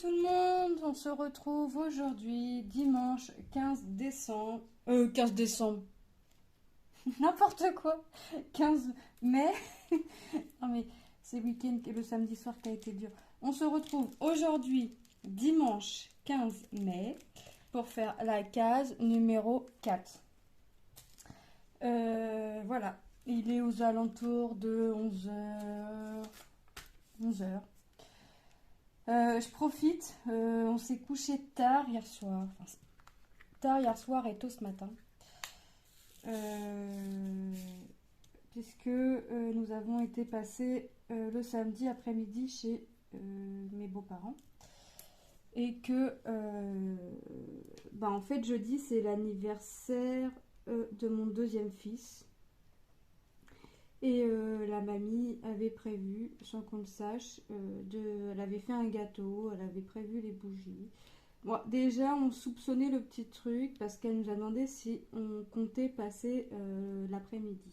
tout le monde, on se retrouve aujourd'hui, dimanche 15 décembre. 15 décembre, n'importe quoi. 15 mai. Non mais c'est le week-end, le samedi soir qui a été dur. On se retrouve aujourd'hui, dimanche 15 mai, pour faire la case numéro 4. Voilà, il est aux alentours de 11 h. 11 h. Je profite, on s'est couché tard hier soir. Enfin, tard hier soir et tôt ce matin. Puisque nous avons été passer le samedi après-midi chez mes beaux-parents. Et que, en fait, jeudi, c'est l'anniversaire de mon deuxième fils. Et la mamie avait prévu, sans qu'on le sache, elle avait fait un gâteau, elle avait prévu les bougies. Bon, déjà, on soupçonnait le petit truc parce qu'elle nous a demandé si on comptait passer l'après-midi.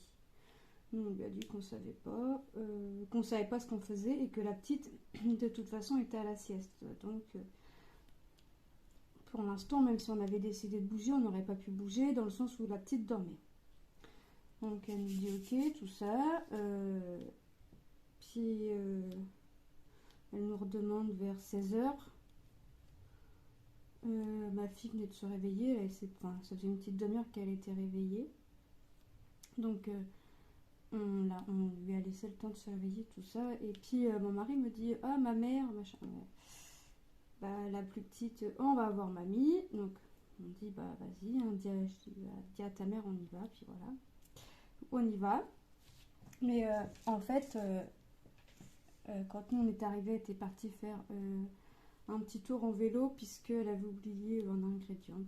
Nous, on lui a dit qu'on savait pas, qu'on savait pas ce qu'on faisait et que la petite, de toute façon, était à la sieste. Donc, pour l'instant, même si on avait décidé de bouger, on n'aurait pas pu bouger dans le sens où la petite dormait. Donc elle nous dit ok, tout ça. Puis elle nous redemande vers 16 h. Ma fille venait de se réveiller, ça faisait une petite demi-heure qu'elle était réveillée. Donc on lui a laissé le temps de se réveiller, tout ça. Et puis mon mari me dit ah ma mère, machin. La plus petite, on va voir mamie. Donc on dit bah vas-y, hein, dis à ta mère on y va, puis voilà. On y va. Mais en fait, quand nous on est arrivés, elle était partie faire un petit tour en vélo puisqu'elle avait oublié un ingrédient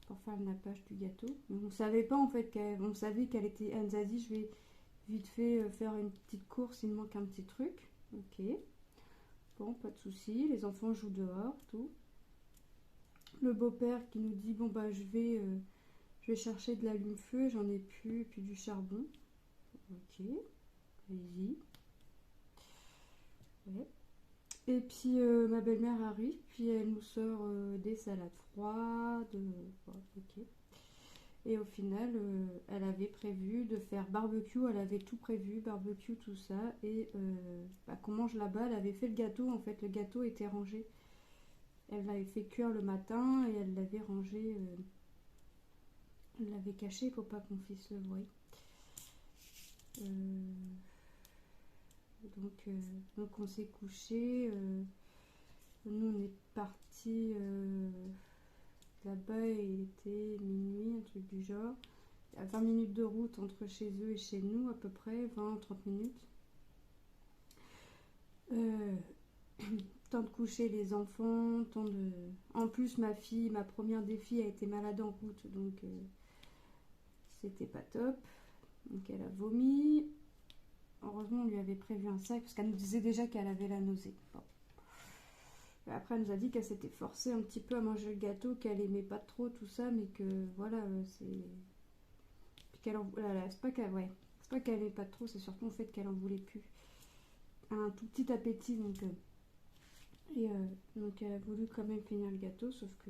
pour faire le nappage du gâteau. Mais on savait pas en fait, on savait qu'elle était. Elle nous a dit je vais vite fait faire une petite course, il me manque un petit truc. Ok. Bon, pas de souci. Les enfants jouent dehors, tout. Le beau-père qui nous dit bon bah je vais chercher de l'allume-feu, j'en ai plus, et puis du charbon. Ok, allez-y. Ouais. Et puis ma belle-mère arrive, puis elle nous sort des salades froides. Ok. Et au final, elle avait prévu de faire barbecue, elle avait tout prévu, barbecue, tout ça. Et qu'on mange là-bas, elle avait fait le gâteau, en fait, le gâteau était rangé. Elle l'avait fait cuire le matin et elle l'avait rangé, elle l'avait caché pour pas qu'on puisse le voir. Donc on s'est couché. Nous on est parti là-bas, il était minuit, un truc du genre. Il y a 20 minutes de route entre chez eux et chez nous, à peu près, 20-30 minutes. Temps de coucher les enfants, temps de... En plus, ma première des filles, a été malade en route, donc c'était pas top. Donc elle a vomi. Heureusement, on lui avait prévu un sac, parce qu'elle nous disait déjà qu'elle avait la nausée. Bon. Après, elle nous a dit qu'elle s'était forcée un petit peu à manger le gâteau, qu'elle aimait pas trop tout ça, mais que voilà, c'est... Puis qu'elle en... C'est pas qu'elle aimait pas trop, c'est surtout le fait qu'elle en voulait plus. Elle a un tout petit appétit, donc... donc elle a voulu quand même finir le gâteau, sauf que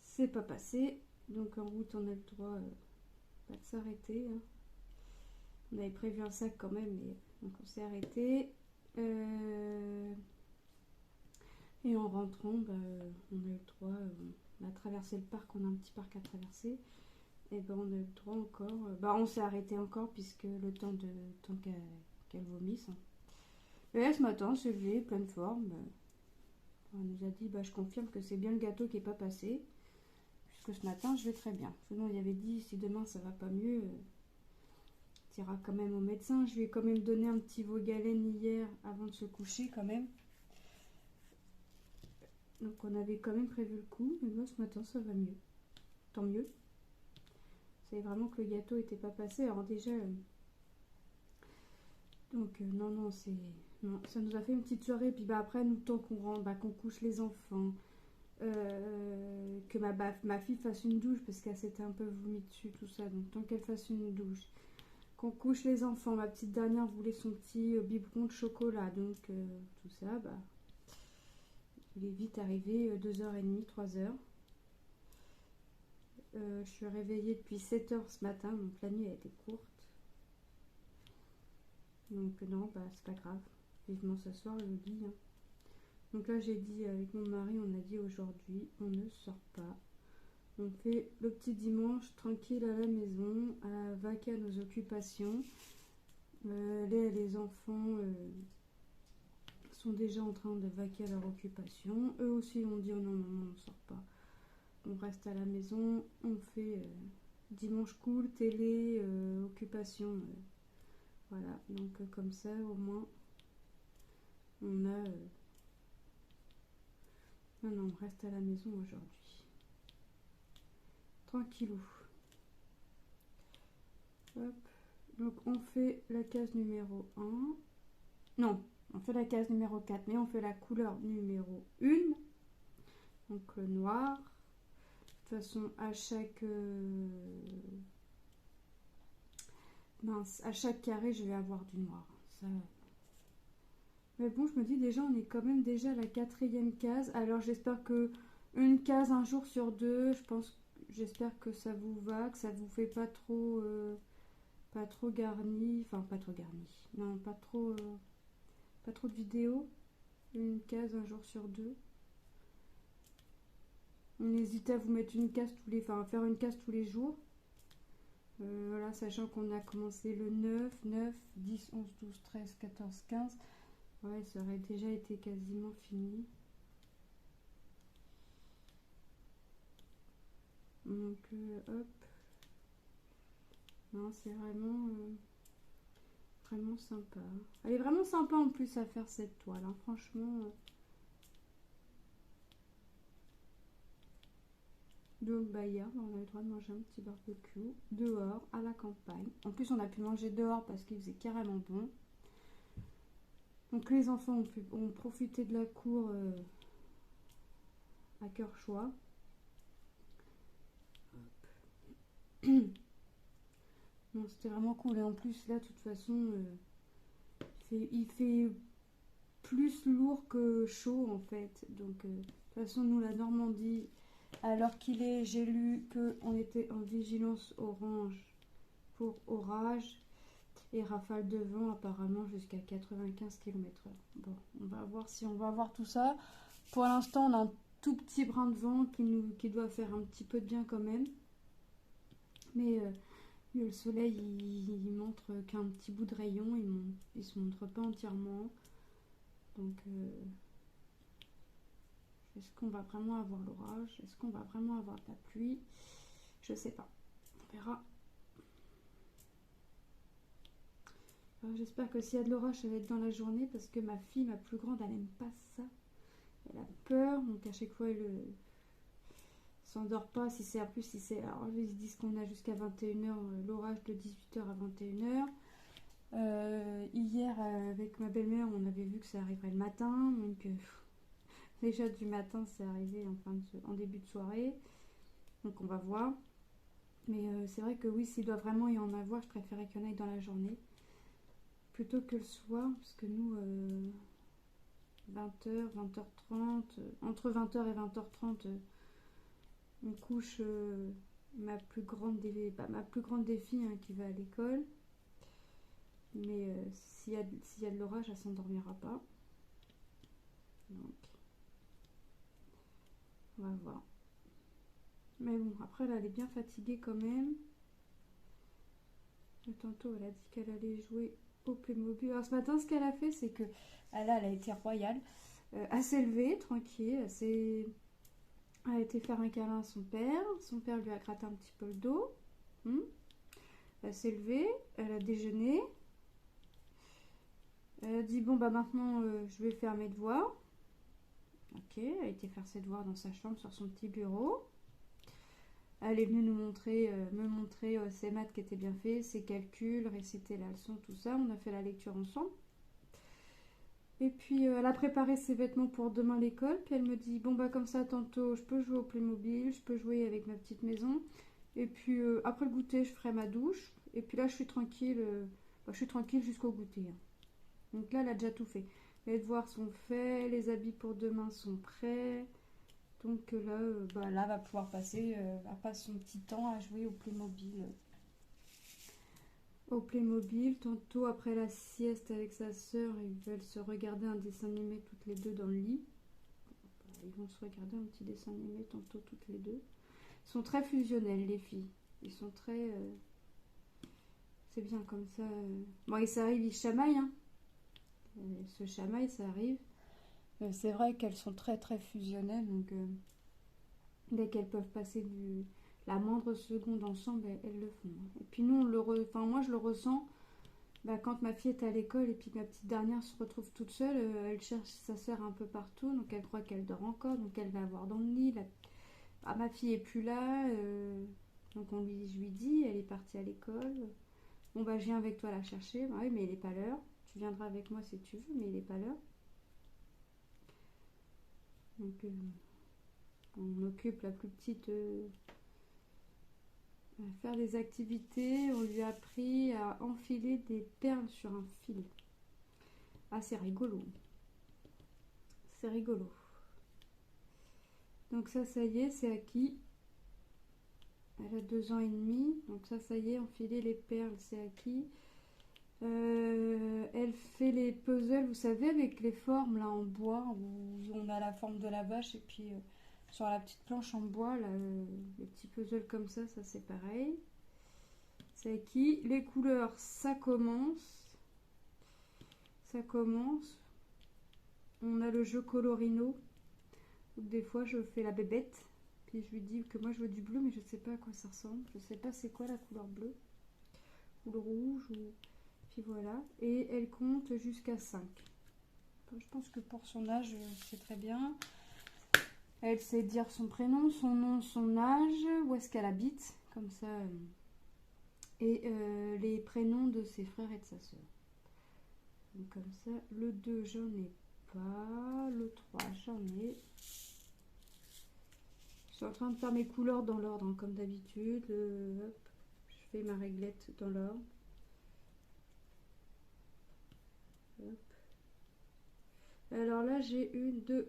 c'est pas passé. Donc en route, on a le droit pas de s'arrêter. Hein. On avait prévu un sac quand même, mais donc on s'est arrêté. Et en rentrant, on a eu le droit, on a traversé le parc, on a un petit parc à traverser. Et on a eu le droit encore. On s'est arrêté encore puisque le temps qu'elle vomisse. Hein. Et là, ce matin, on s'est levé, pleine forme. On nous a dit, je confirme que c'est bien le gâteau qui n'est pas passé. Puisque ce matin, je vais très bien. Sinon, il avait dit, si demain ça va pas mieux, tu iras quand même au médecin. Je lui ai quand même donné un petit Vogalène hier avant de se coucher quand même. Donc on avait quand même prévu le coup. Mais moi, ce matin, ça va mieux. Tant mieux. C'est vraiment que le gâteau n'était pas passé. Alors déjà... Donc non, ça nous a fait une petite soirée. Puis après, nous, tant qu'on rentre, qu'on couche les enfants, que ma fille fasse une douche parce qu'elle s'était un peu vomi dessus, tout ça. Donc tant qu'elle fasse une douche, qu'on couche les enfants. Ma petite dernière voulait son petit biberon de chocolat, donc tout ça, il est vite arrivé, 2h30, 3h. Je suis réveillée depuis 7h ce matin, donc la nuit a été courte. Donc non, bah c'est pas grave. Vivement ce soir le lit. Hein. Donc là j'ai dit avec mon mari, on a dit aujourd'hui, on ne sort pas. On fait le petit dimanche tranquille à la maison, à vaquer à nos occupations. Les enfants sont déjà en train de vaquer à leur occupation. Eux aussi ont dit oh non, maman, on ne sort pas. On reste à la maison, on fait dimanche cool, télé, occupation. Voilà, donc comme ça au moins on a... Non, non, on reste à la maison aujourd'hui. Tranquillou. Hop. Donc on fait la case numéro 1. Non, on fait la case numéro 4, mais on fait la couleur numéro 1. Donc le noir. De toute façon, à chaque à chaque carré, je vais avoir du noir. Ça... Mais bon, je me dis déjà, on est quand même déjà à la 4e case. Alors j'espère que une case un jour sur deux, j'espère que ça vous va, que ça vous fait pas trop garni, enfin pas trop garni. Non, pas trop de vidéos. Une case un jour sur deux. On hésitait à vous mettre une case à faire une case tous les jours. Voilà, sachant qu'on a commencé le 9, 10, 11, 12, 13, 14, 15. Ouais, ça aurait déjà été quasiment fini. Donc, hop. Non, c'est vraiment sympa. Elle est vraiment sympa en plus à faire cette toile, hein, franchement. Donc bah hier, on a eu le droit de manger un petit barbecue dehors, à la campagne. En plus, on a pu manger dehors parce qu'il faisait carrément bon. Donc les enfants ont profité de la cour à cœur choix. Non, c'était vraiment cool. Et en plus, là, de toute façon, il fait plus lourd que chaud, en fait. Donc, de toute façon, nous, la Normandie, alors qu'il est, j'ai lu qu'on était en vigilance orange pour orage et rafale de vent, apparemment, jusqu'à 95 km/h. Bon, on va voir si on va avoir tout ça. Pour l'instant, on a un tout petit brin de vent qui doit faire un petit peu de bien quand même. Mais le soleil, il montre qu'un petit bout de rayon, il se montre pas entièrement. Donc, est-ce qu'on va vraiment avoir l'orage? Est-ce qu'on va vraiment avoir de la pluie? Je sais pas. On verra. J'espère que s'il y a de l'orage, ça va être dans la journée parce que ma fille, ma plus grande, elle aime pas ça. Elle a peur, donc à chaque fois, elle s'endort pas. Alors ils disent qu'on a jusqu'à 21h, l'orage de 18h à 21h. Hier, avec ma belle-mère, on avait vu que ça arriverait le matin, donc déjà du matin, c'est arrivé en début de soirée. Donc on va voir. Mais c'est vrai que oui, s'il doit vraiment y en avoir, je préférais qu'il y en ait dans la journée plutôt que le soir, parce que nous, 20h, 20h30, entre 20h et 20h30, on couche ma plus grande des filles hein, qui va à l'école. Mais s'il y a de l'orage, elle s'endormira pas. Donc, on va voir. Mais bon, après, elle est bien fatiguée quand même. Tantôt, elle a dit qu'elle allait jouer au Playmobil. Alors, ce matin, ce qu'elle a fait, c'est que elle a été royale. Elle s'est levée, tranquille. Elle a été faire un câlin à son père. Son père lui a gratté un petit peu le dos. Elle s'est levée, elle a déjeuné. Elle a dit bon bah maintenant je vais faire mes devoirs. Ok, elle a été faire ses devoirs dans sa chambre sur son petit bureau. Elle est venue me montrer ses maths qui étaient bien faits, ses calculs, réciter la leçon, tout ça. On a fait la lecture ensemble. Et puis elle a préparé ses vêtements pour demain à l'école. Puis elle me dit bon bah comme ça tantôt je peux jouer au Playmobil, je peux jouer avec ma petite maison. Et puis après le goûter je ferai ma douche. Et puis là je suis tranquille jusqu'au goûter. Hein. Donc là elle a déjà tout fait. Les devoirs sont faits, les habits pour demain sont prêts. Donc là, là, va pouvoir passer, elle passe son petit temps à jouer au Playmobil. Au Playmobil, tantôt après la sieste avec sa sœur, ils veulent se regarder un dessin animé toutes les deux dans le lit. Ils vont se regarder un petit dessin animé tantôt toutes les deux. Ils sont très fusionnels, les filles. Ils sont très... c'est bien comme ça. Bon, et ça arrive, ils chamaillent. Hein. Ce chamaille, ça arrive. C'est vrai qu'elles sont très très fusionnelles. Donc, dès qu'elles peuvent passer la moindre seconde ensemble, elles le font. Et puis nous, moi, je le ressens. Quand ma fille est à l'école et puis ma petite dernière se retrouve toute seule, elle cherche sa sœur un peu partout. Donc, elle croit qu'elle dort encore. Donc, elle va voir dans le lit. Ma fille est plus là. Donc je lui dis, elle est partie à l'école. Bon je viens avec toi la chercher. Oui, mais il n'est pas l'heure. Tu viendras avec moi si tu veux, mais il n'est pas l'heure. Donc on occupe la plus petite à faire des activités. On lui a appris à enfiler des perles sur un fil. Ah, c'est rigolo. C'est rigolo. Donc ça y est, c'est acquis. Elle a 2 ans et demi, donc ça y est, enfiler les perles, c'est acquis. Elle fait les puzzles, vous savez, avec les formes là en bois, où on a la forme de la vache, et puis sur la petite planche en bois, là, les petits puzzles comme ça c'est pareil. C'est acquis. Les couleurs, ça commence. Ça commence. On a le jeu Colorino. Des fois, je fais la bébête. Puis je lui dis que moi je veux du bleu, mais je sais pas à quoi ça ressemble. Je sais pas c'est quoi la couleur bleue. Ou le rouge. Puis voilà. Et elle compte jusqu'à 5. Je pense que pour son âge, c'est très bien. Elle sait dire son prénom, son nom, son âge, où est-ce qu'elle habite. Comme ça. Et les prénoms de ses frères et de sa soeur. Donc comme ça. Le 2, j'en ai pas. Le 3, j'en ai. Je suis en train de faire mes couleurs dans l'ordre, hein, comme d'habitude. Hop, je fais ma réglette dans l'ordre. Alors là, j'ai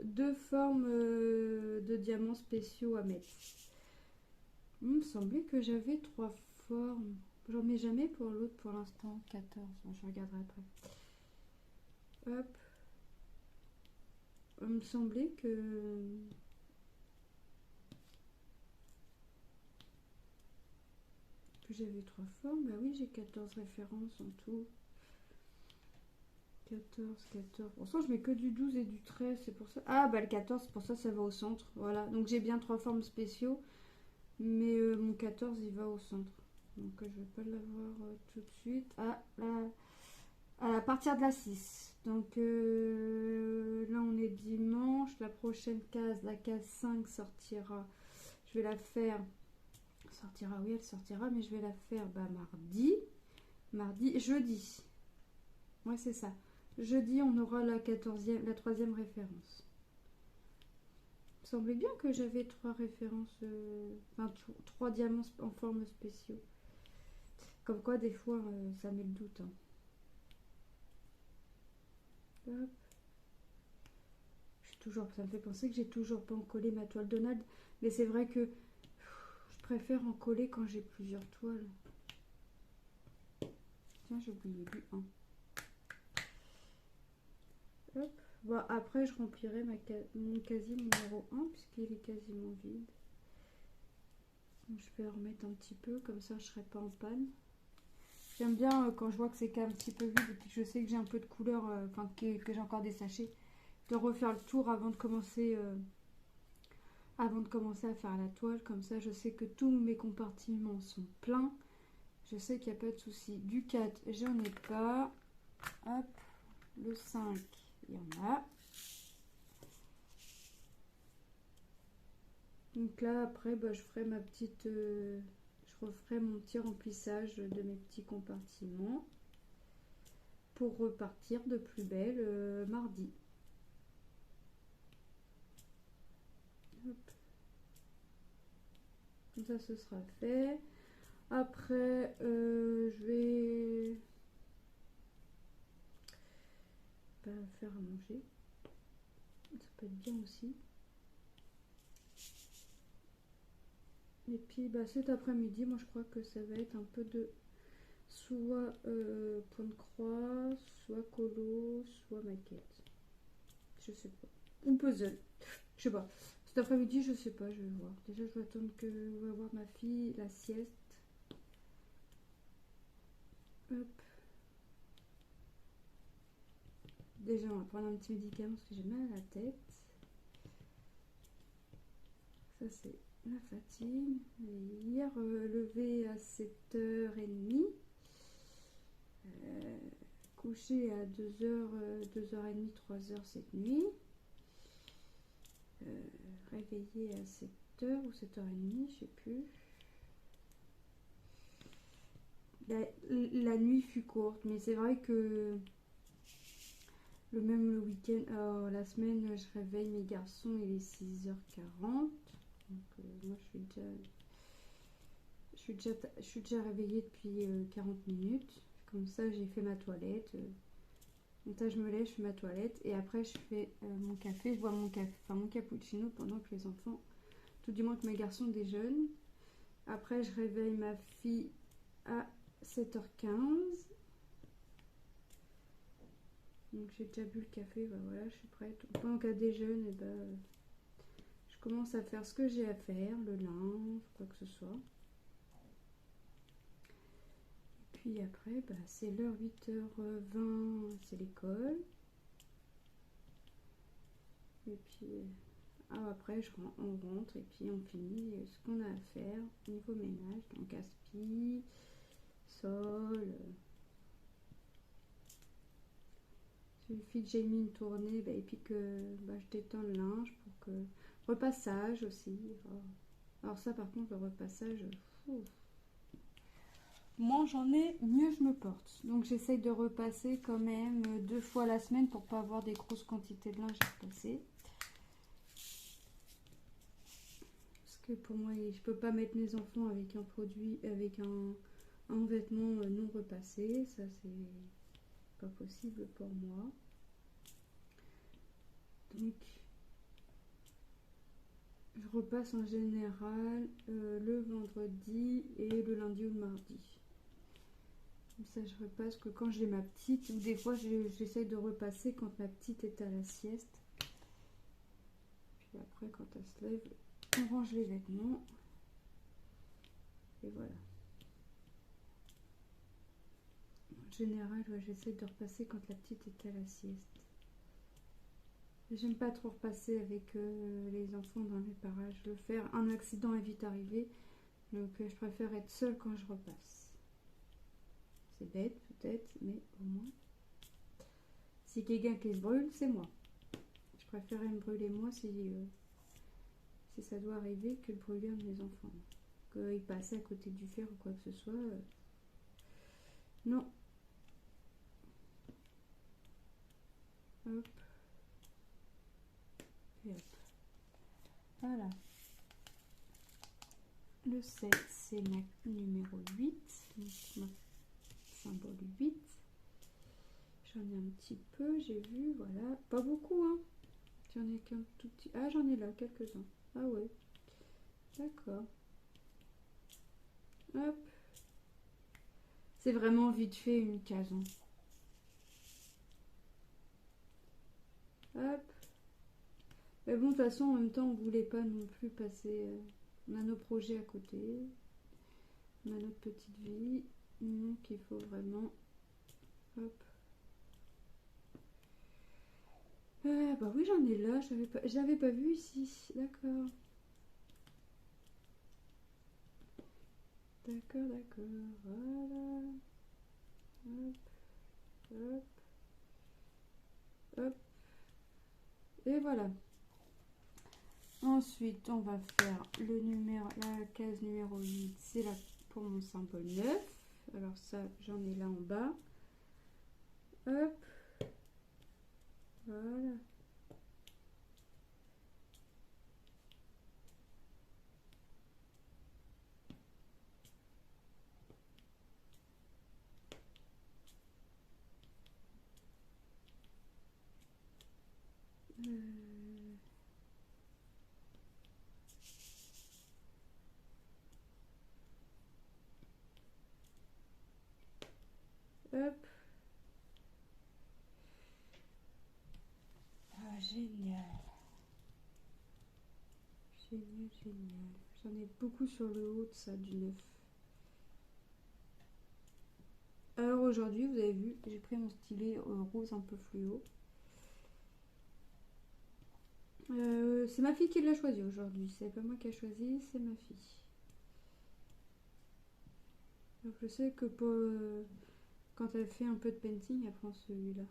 deux formes de diamants spéciaux à mettre. Il me semblait que j'avais 3 formes. J'en mets jamais pour l'autre pour l'instant. 14, je regarderai après. Hop. Il me semblait que... j'avais 3 formes. Bah oui, j'ai 14 références en tout. 14. Pour ça, je mets que du 12 et du 13, c'est pour ça. Ah, bah le 14, pour ça, ça va au centre. Voilà, donc j'ai bien 3 formes spéciaux. Mais mon 14, il va au centre. Donc je vais pas l'avoir tout de suite. À partir de la 6. Donc là, on est dimanche. La prochaine case, la case 5, sortira. Je vais la faire. Sortira, oui, elle sortira, mais je vais la faire jeudi. Ouais, c'est ça. Jeudi, on aura la 3e référence. Il me semblait bien que j'avais 3 références, 3 diamants en forme spéciaux. Comme quoi, des fois, ça met le doute. Hein. Hop. Ça me fait penser que j'ai toujours pas encollé ma toile Donald. Mais c'est vrai que je préfère en coller quand j'ai plusieurs toiles. Tiens, j'ai oublié du 1. Hop. Bon, après, je remplirai mon casier numéro 1 puisqu'il est quasiment vide. Donc, je vais en remettre un petit peu, comme ça je serai pas en panne. J'aime bien quand je vois que c'est quand même un petit peu vide et puis que je sais que j'ai un peu de couleur, que j'ai encore des sachets, de refaire le tour avant de commencer à faire la toile. Comme ça, je sais que tous mes compartiments sont pleins. Je sais qu'il n'y a pas de souci. Du 4, j'en ai pas. Hop, le 5, il y en a. Donc là, après, je ferai je referai mon petit remplissage de mes petits compartiments pour repartir de plus belle mardi. Hop. Comme ça, ce sera fait. Après, je vais pas faire à manger. Ça peut être bien aussi. Et puis cet après-midi, moi je crois que ça va être un peu de soit point de croix, soit colo, soit maquette. Je sais pas. Ou puzzle. Je sais pas. Cet après-midi, je sais pas, je vais voir. Déjà, je vais attendre que va voir ma fille la sieste. Hop. Déjà, on va prendre un petit médicament parce que j'ai mal à la tête. Ça, c'est la fatigue. Et hier, levé à 7h30. Couché à 2h, 2h30, 3h cette nuit. Réveillé à 7h ou 7h30, je sais plus. La nuit fut courte, mais c'est vrai que le week-end, la semaine, je réveille mes garçons, il est 6h40. Donc moi je suis déjà réveillée depuis 40 minutes. Comme ça j'ai fait ma toilette. Donc là je me lève, je fais ma toilette et après je fais mon café, je bois mon café, enfin mon cappuccino pendant que les enfants, tout du moins que mes garçons déjeunent. Après je réveille ma fille à 7h15. Donc j'ai déjà bu le café, voilà, je suis prête. Pendant qu'elle déjeune, je commence à faire ce que j'ai à faire, le linge, quoi que ce soit. Et puis après, c'est l'heure 8h20, c'est l'école. Et puis après, on rentre et puis on finit ce qu'on a à faire au niveau ménage, donc aspi, sol. Il suffit que j'ai mis une tournée et puis que je détends le linge pour que... Repassage aussi. Alors ça par contre, le repassage, moins j'en ai, mieux je me porte. Donc j'essaye de repasser quand même 2 fois la semaine pour pas avoir des grosses quantités de linge à repasser. Parce que pour moi, je peux pas mettre mes enfants avec un produit, avec un vêtement non repassé. Ça c'est pas possible pour moi. Donc je repasse en général le vendredi et le lundi ou le mardi. Comme ça je repasse que quand j'ai ma petite, ou des fois j'essaye de repasser quand ma petite est à la sieste. Puis après quand elle se lève, on range les vêtements. Et voilà. En général, j'essaye de repasser quand la petite est à la sieste. J'aime pas trop repasser avec les enfants dans les parages. Le faire, un accident est vite arrivé. Donc je préfère être seule quand je repasse. C'est bête peut-être, mais au moins. Si quelqu'un qui se brûle, c'est moi. Je préférerais me brûler moi si ça doit arriver que de brûler un de mes enfants. Qu'il passe à côté du fer ou quoi que ce soit. Non. Hop. Et hop. Voilà. Le 7, c'est ma numéro 8. Donc, ma symbole 8. J'en ai un petit peu, j'ai vu, voilà. Pas beaucoup, hein. J'en ai qu'un tout petit. Ah, j'en ai là, quelques-uns. Ah ouais. D'accord. Hop. C'est vraiment vite fait une case. Hein. Hop. Mais bon, de toute façon, en même temps, on voulait pas non plus passer... on a nos projets à côté. On a notre petite vie. Donc, il faut vraiment... Hop. Bah oui, j'en ai là. J'avais pas vu ici. D'accord. D'accord, d'accord. Voilà. Hop. Hop. Hop. Et voilà. Ensuite, on va faire la case numéro 8. C'est là pour mon symbole 9. Alors ça, j'en ai là en bas. Hop. Voilà. Hop. Ah, génial. Génial, génial. J'en ai beaucoup sur le haut de ça, du neuf. Alors aujourd'hui, vous avez vu, j'ai pris mon stylet rose un peu fluo. C'est ma fille qui l'a choisi aujourd'hui. C'est pas moi qui a choisi, c'est ma fille. Donc je sais que quand elle fait un peu de painting, elle prend celui-là.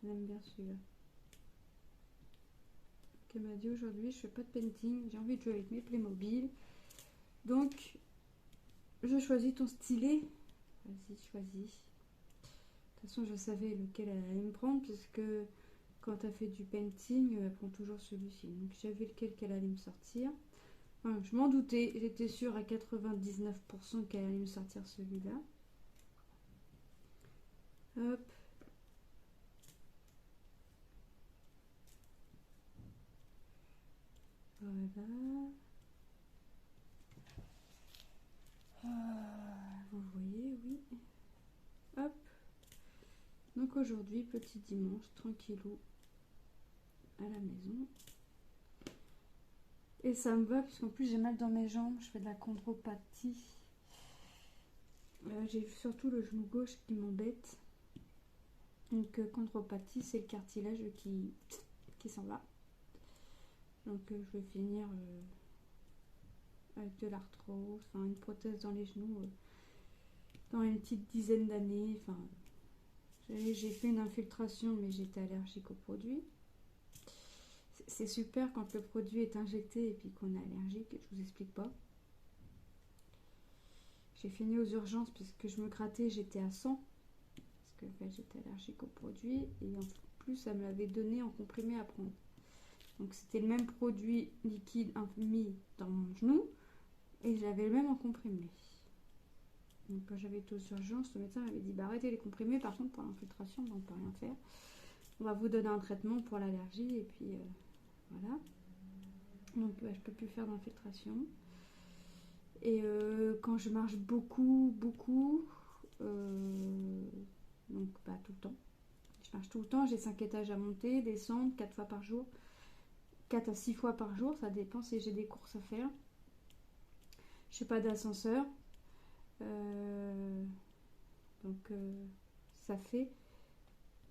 Elle aime bien celui-là. Elle m'a dit aujourd'hui, je fais pas de painting, j'ai envie de jouer avec mes Playmobil. Donc, je choisis ton stylet. Vas-y, choisis. De toute façon, je savais lequel elle allait me prendre, puisque quand elle fait du painting, elle prend toujours celui-ci. Donc, je savais lequel qu'elle allait me sortir. Enfin, je m'en doutais, j'étais sûre à 99% qu'elle allait me sortir celui-là. Hop. Voilà. Vous voyez, oui. Hop. Donc aujourd'hui, petit dimanche, tranquillou, à la maison. Et ça me va, puisqu'en plus j'ai mal dans mes jambes, je fais de la chondropathie. J'ai surtout le genou gauche qui m'embête. Donc chondropathie, c'est le cartilage qui s'en va. Donc je vais finir avec de l'arthrose, enfin une prothèse dans les genoux dans une petite dizaine d'années. Enfin, j'ai fait une infiltration, mais j'étais allergique au produit. C'est super quand le produit est injecté et puis qu'on est allergique, je vous explique pas. J'ai fini aux urgences parce que je me grattais, j'étais à 100 parce que ben, j'étais allergique au produit et en plus ça me l'avait donné en comprimé à prendre. Donc c'était le même produit liquide mis dans mon genou et j'avais le même en comprimé. Donc quand j'avais été aux urgences, le médecin m'avait dit bah, arrêtez les comprimés, par contre pour l'infiltration on ne peut rien faire. On va vous donner un traitement pour l'allergie et puis voilà. Donc je peux plus faire d'infiltration. Et quand je marche beaucoup, donc bah, tout le temps. Je marche tout le temps, j'ai 5 étages à monter, descendre 4 fois par jour. 4 à 6 fois par jour, ça dépend si j'ai des courses à faire. Je n'ai pas d'ascenseur. Donc ça fait.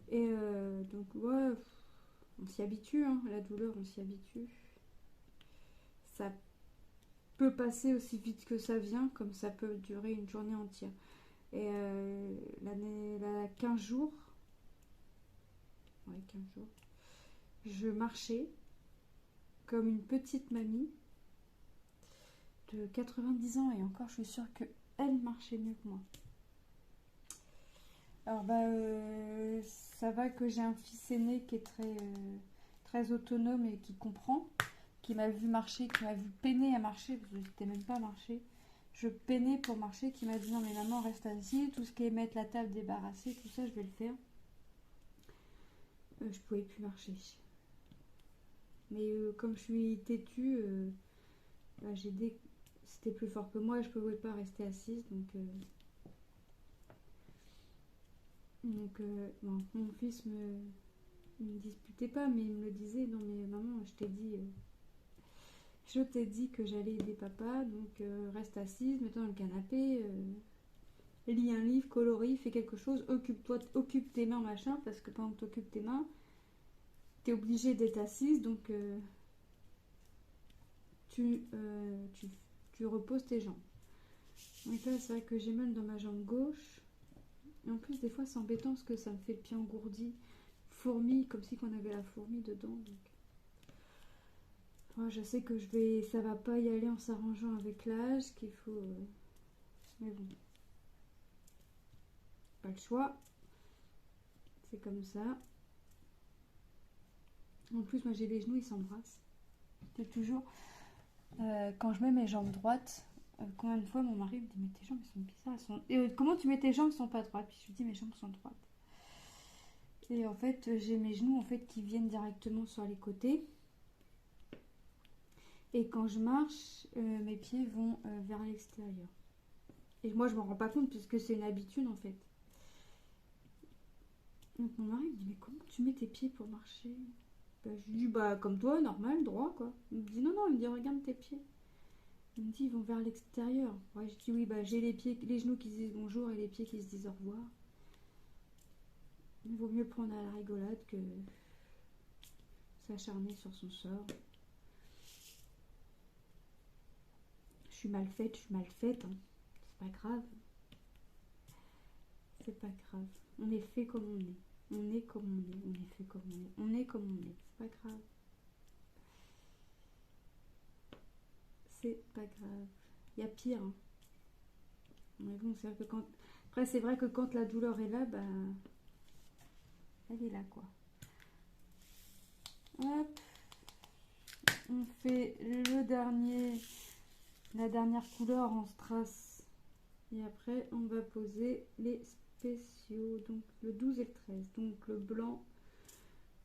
Et donc ouais, on s'y habitue, hein, la douleur, on s'y habitue. Ça peut passer aussi vite que ça vient, comme ça peut durer une journée entière. Et l'année, 15 jours, ouais, 15 jours, je marchais comme une petite mamie de 90 ans, et encore, je suis sûre qu'elle marchait mieux que moi. Alors, bah, ça va que j'ai un fils aîné qui est très autonome et qui comprend, qui m'a vu marcher, qui m'a vu peiner à marcher, parce que je n'étais même pas marcher. Je peinais pour marcher, qui m'a dit non mais maman reste assise, tout ce qui est mettre la table débarrassée, tout ça je vais le faire. Je pouvais plus marcher. Mais comme je suis têtue, bah, c'était plus fort que moi, je pouvais pas rester assise, donc bon, mon fils me disputait pas, mais il me le disait, non mais maman, je t'ai dit que j'allais aider papa, donc reste assise, mets-toi dans le canapé, lis un livre, colorie, fais quelque chose, occupe tes mains, machin, parce que pendant que tu occupes tes mains, tu es obligé d'être assise, donc tu reposes tes jambes. Donc là, c'est vrai que j'ai mal dans ma jambe gauche. Et en plus, des fois, c'est embêtant parce que ça me fait le pied engourdi, fourmi, comme si on avait la fourmi dedans. Donc, enfin, je sais que ça va pas y aller en s'arrangeant avec l'âge, qu'il faut. Mais bon, pas le choix. C'est comme ça. En plus, moi, j'ai les genoux, ils s'embrassent. C'est toujours. Quand je mets mes jambes droites, combien de fois mon mari me dit mais tes jambes elles sont bizarres, comment tu mets tes jambes, elles sont pas droites, puis je lui dis mes jambes sont droites. Et en fait j'ai mes genoux en fait qui viennent directement sur les côtés, et quand je marche mes pieds vont vers l'extérieur, et moi je m'en rends pas compte puisque c'est une habitude en fait. Donc mon mari me dit, mais comment tu mets tes pieds pour marcher? Bah, je lui dis, bah comme toi, normal, droit quoi. Il me dit, non, non, il me dit, regarde tes pieds. Il me dit, ils vont vers l'extérieur. Ouais, je dis, oui, bah j'ai les pieds, les genoux qui se disent bonjour et les pieds qui se disent au revoir. Il vaut mieux prendre à la rigolade que s'acharner sur son sort. Je suis mal faite, hein. C'est pas grave. C'est pas grave. On est fait comme on est. On est comme on est. On est fait comme on est. On est comme on est. C'est pas grave. C'est pas grave. Il y a pire, hein. Mais bon, c'est vrai que quand... Après, c'est vrai que quand la douleur est là, bah... Elle est là, quoi. Hop. On fait le dernier... La dernière couleur en strass. Et après, on va poser les spéciaux. Donc, le 12 et le 13. Donc, le blanc...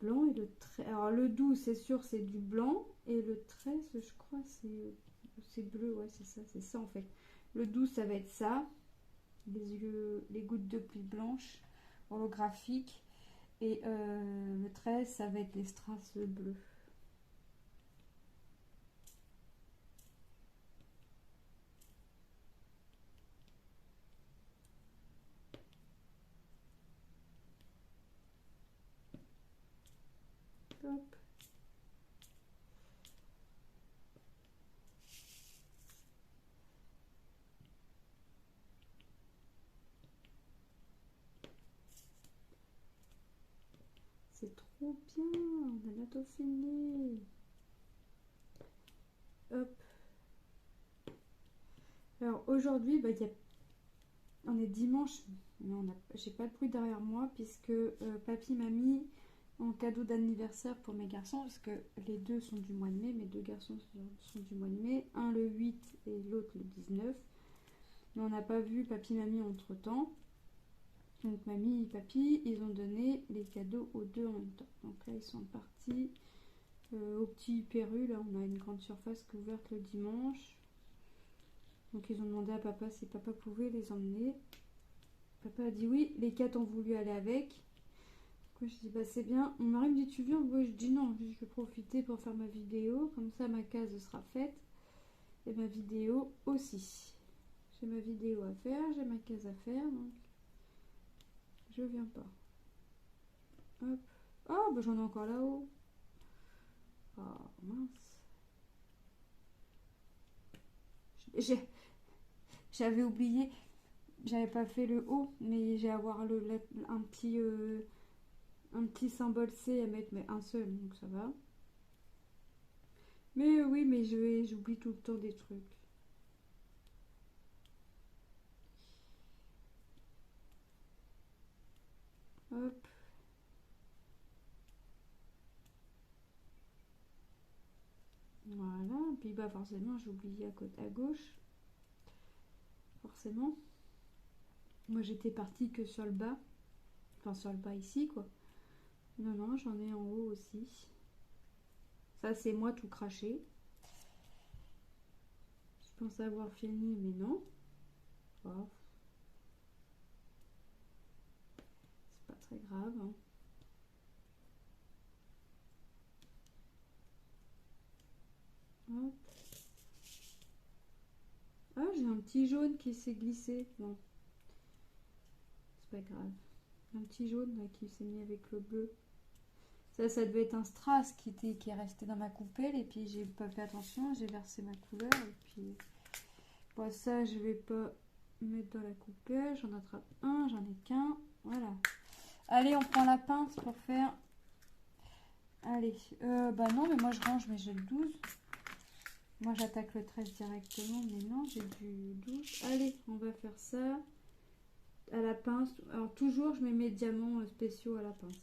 Blanc et le 13. Alors, le 12, c'est sûr, c'est du blanc. Et le 13, je crois, c'est bleu. Ouais, c'est ça, en fait. Le 12, ça va être ça. Les yeux, les gouttes de pluie blanches, holographiques. Et le 13, ça va être les strass bleus. Hop. C'est trop bien, on a bientôt fini. Hop. Alors aujourd'hui, bah, on est dimanche, mais j'ai pas de bruit derrière moi puisque papy m'a mis en cadeau d'anniversaire pour mes garçons, parce que les deux sont du mois de mai, mes deux garçons sont du mois de mai, un le 8 et l'autre le 19. Mais on n'a pas vu papy mamie entre temps. Donc mamie et papy, ils ont donné les cadeaux aux deux en même temps. Donc là, ils sont partis au petit Pérou. Là, on a une grande surface qui est ouverte le dimanche. Donc ils ont demandé à papa si papa pouvait les emmener. Papa a dit oui, les quatre ont voulu aller avec. Du coup, je dis bah c'est bien. Mon mari me dit tu viens? Moi je dis non, je vais profiter pour faire ma vidéo. Comme ça ma case sera faite. Et ma vidéo aussi. J'ai ma vidéo à faire, j'ai ma case à faire. Donc je viens pas. Hop. Oh bah j'en ai encore là-haut. Oh mince. J'avais oublié. J'avais pas fait le haut, mais j'ai avoir un petit symbole C à mettre, mais un seul, donc ça va. Mais oui, mais j'oublie tout le temps des trucs. Hop. Voilà. Puis bah forcément, j'ai oublié à gauche. Forcément. Moi, j'étais partie que sur le bas. Enfin, sur le bas ici, quoi. Non, non, j'en ai en haut aussi. Ça, c'est moi tout craché. Je pensais avoir fini, mais non. Oh, c'est pas très grave, hein. Hop. Ah, j'ai un petit jaune qui s'est glissé. Non, c'est pas grave. Un petit jaune là, qui s'est mis avec le bleu. Ça devait être un strass qui est resté dans ma coupelle. Et puis, j'ai pas fait attention. J'ai versé ma couleur. Et puis, bon, ça, je vais pas mettre dans la coupelle. J'en attrape un. J'en ai qu'un. Voilà. Allez, on prend la pince pour faire... Allez. Bah non, mais moi, je range, mais j'ai le 12. Moi, j'attaque le 13 directement. Mais non, j'ai du 12. Allez, on va faire ça. À la pince. Alors toujours je mets mes diamants spéciaux à la pince.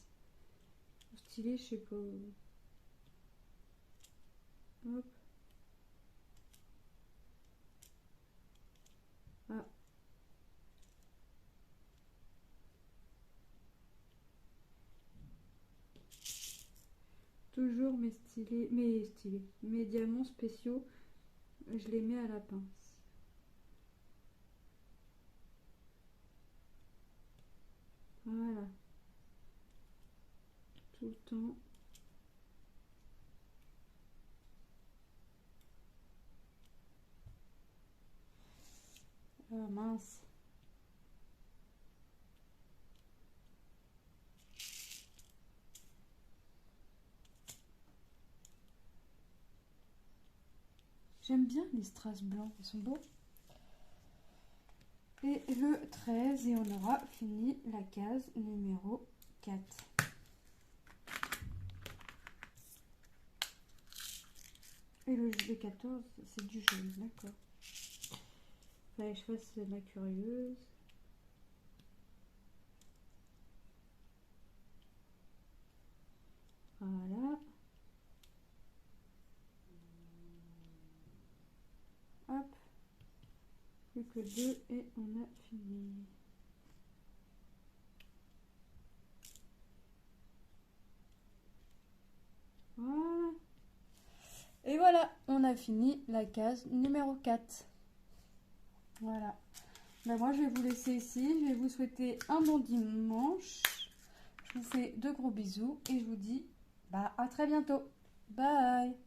Stylé, je sais pas. Hop. Ah. Toujours mes diamants spéciaux, je les mets à la pince. Voilà. tout le temps. Oh mince. J'aime bien les strass blancs, ils sont beaux. Et le 13, et on aura fini la case numéro 4. Et le 14, c'est du jaune, d'accord. Fallait que je fasse la curieuse. Voilà. Hop. Plus que 2 et on a fini. Voilà. Et voilà, on a fini la case numéro 4. Voilà. Ben moi, je vais vous laisser ici. Je vais vous souhaiter un bon dimanche. Je vous fais de gros bisous et je vous dis à très bientôt. Bye!